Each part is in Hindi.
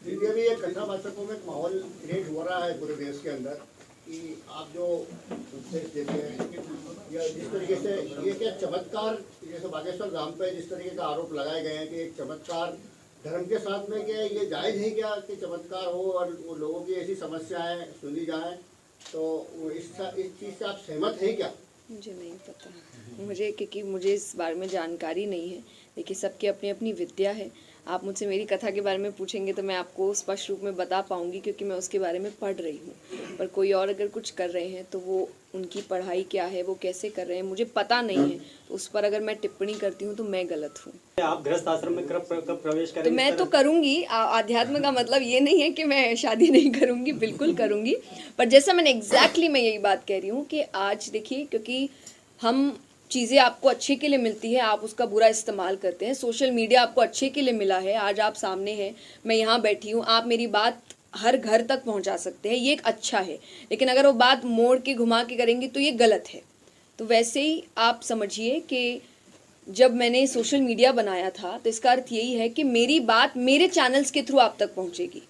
दीदी अभी एक कन्या वाचकों में एक माहौल क्रिएट हो रहा है पूरे देश के अंदर कि आप जो उपदेश देते हैं या जिस तरीके से ये क्या चमत्कार, जैसे बागेश्वर धाम पे जिस तरीके का आरोप लगाए गए हैं कि एक चमत्कार धर्म के साथ में, क्या ये जायज़ है क्या कि चमत्कार हो और वो लोगों की ऐसी समस्याएं सुनी जाएं, तो इस चीज़ से आप सहमत हैं क्या? मुझे नहीं पता, मुझे क्योंकि मुझे इस बारे में जानकारी नहीं है। देखिए, सबकी अपनी अपनी विद्या है। आप मुझसे मेरी कथा के बारे में पूछेंगे तो मैं आपको स्पष्ट रूप में बता पाऊंगी, क्योंकि मैं उसके बारे में पढ़ रही हूँ। पर कोई और अगर कुछ कर रहे हैं तो वो उनकी पढ़ाई क्या है, वो कैसे कर रहे हैं, मुझे पता नहीं है। तो उस पर अगर मैं टिप्पणी करती हूँ तो मैं गलत हूँ। आप गृहस्थ आश्रम में कब प्रवेश करेंगे? तो मैं तो करूँगी। आध्यात्म का मतलब ये नहीं है कि मैं शादी नहीं करूँगी, बिल्कुल करूँगी। पर जैसा मैंने एग्जैक्टली मैं यही बात कह रही हूँ कि आज देखिए, क्योंकि हम चीज़ें आपको अच्छे के लिए मिलती है, आप उसका बुरा इस्तेमाल करते हैं। सोशल मीडिया आपको अच्छे के लिए मिला है, आज आप सामने हैं, मैं यहाँ बैठी हूँ, आप मेरी बात हर घर तक पहुँचा सकते हैं, ये एक अच्छा है। लेकिन अगर वो बात मोड़ के घुमा के करेंगे तो ये गलत है। तो वैसे ही आप समझिए कि जब मैंने सोशल मीडिया बनाया था तो इसका अर्थ यही है कि मेरी बात मेरे चैनल्स के थ्रू आप तक पहुँचेगी।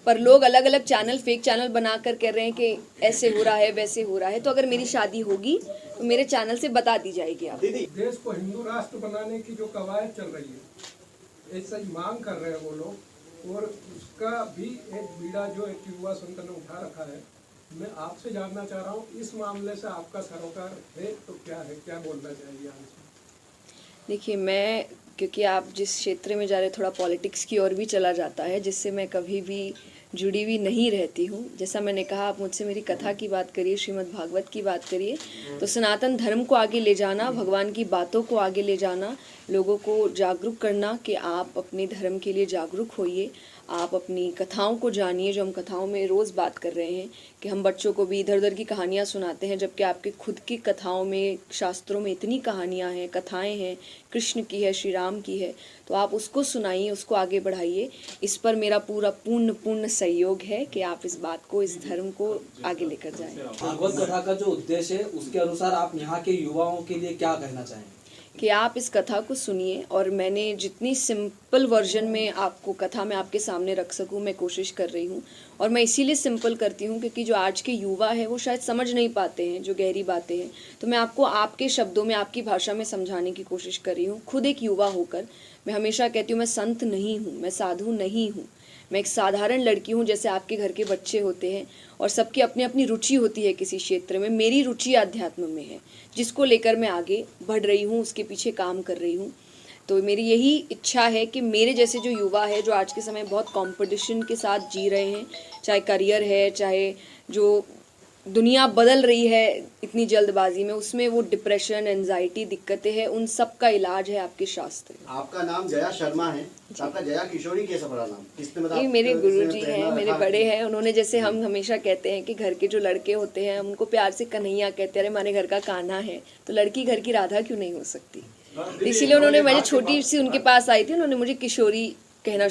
पर लोग अलग अलग चैनल, फेक चैनल बनाकर कह रहे हैं कि ऐसे हो रहा है, वैसे हो रहा है। तो अगर मेरी शादी होगी तो मेरे चैनल से बता दी जाएगी। आप देश को हिंदू राष्ट्र बनाने की जो कवायद चल रही है, ऐसा ही मांग कर रहे हैं वो लोग, और उसका भी एक बीड़ा जो एक युवा संत ने उठा रखा है। मैं आपसे जानना चाह रहा हूँ, इस मामले से आपका सरोकार है तो क्या है, क्या बोलना चाहिए आप? देखिए, मैं क्योंकि आप जिस क्षेत्र में जा रहे, थोड़ा पॉलिटिक्स की ओर भी चला जाता है, जिससे मैं कभी भी जुड़ी हुई नहीं रहती हूँ। जैसा मैंने कहा, आप मुझसे मेरी कथा की बात करिए, श्रीमद् भागवत की बात करिए, तो सनातन धर्म को आगे ले जाना, भगवान की बातों को आगे ले जाना, लोगों को जागरूक करना कि आप अपने धर्म के लिए जागरूक होइए, आप अपनी कथाओं को जानिए। जो हम कथाओं में रोज़ बात कर रहे हैं कि हम बच्चों को भी इधर उधर की कहानियाँ सुनाते हैं, जबकि आपके खुद की कथाओं में, शास्त्रों में इतनी कहानियाँ हैं, कथाएं हैं, कृष्ण की है, श्री राम की है, तो आप उसको सुनाइए, उसको आगे बढ़ाइए। इस पर मेरा पूर्ण सहयोग है कि आप इस बात को, इस धर्म को आगे लेकर जाएं। भागवत कथा का जो उद्देश्य है, उसके अनुसार आप यहाँ के युवाओं के लिए क्या कहना चाहेंगे? कि आप इस कथा को सुनिए, और मैंने जितनी सिंपल वर्जन में आपको कथा में आपके सामने रख सकूं, मैं कोशिश कर रही हूं। और मैं इसीलिए सिंपल करती हूं क्योंकि जो आज के युवा है वो शायद समझ नहीं पाते हैं जो गहरी बातें हैं। तो मैं आपको आपके शब्दों में, आपकी भाषा में समझाने की कोशिश कर रही हूँ। खुद एक युवा होकर मैं हमेशा कहती हूँ, मैं संत नहीं हूँ, मैं साधु नहीं हूँ, मैं एक साधारण लड़की हूँ, जैसे आपके घर के बच्चे होते हैं। और सबकी अपनी अपनी रुचि होती है किसी क्षेत्र में। मेरी रुचि आध्यात्म में है, जिसको लेकर मैं आगे बढ़ रही हूँ, उसके पीछे काम कर रही हूँ। तो मेरी यही इच्छा है कि मेरे जैसे जो युवा है, जो आज के समय बहुत कंपटीशन के साथ जी रहे हैं, चाहे करियर है, चाहे जो दुनिया बदल रही है इतनी जल्दबाजी में, उसमें वो डिप्रेशन, एंजाइटी, दिक्कतें हैं, उन सब का इलाज है आपके शास्त्र। आपका नाम जया शर्मा है, आपका जया किशोरी कैसे पड़ा नाम? किसने बताया? ये मेरे गुरुजी हैं, मेरे बड़े हैं। उन्होंने, जैसे हम हमेशा कहते हैं कि घर के जो लड़के होते हैं, हम उनको प्यार से कन्हैया कहते हैं, अरे हमारे घर का कान्हा है, तो लड़की घर की राधा क्यों नहीं हो सकती? इसीलिए उन्होंने, मैं छोटी सी उनके पास आई थी, उन्होंने मुझे किशोरी कहना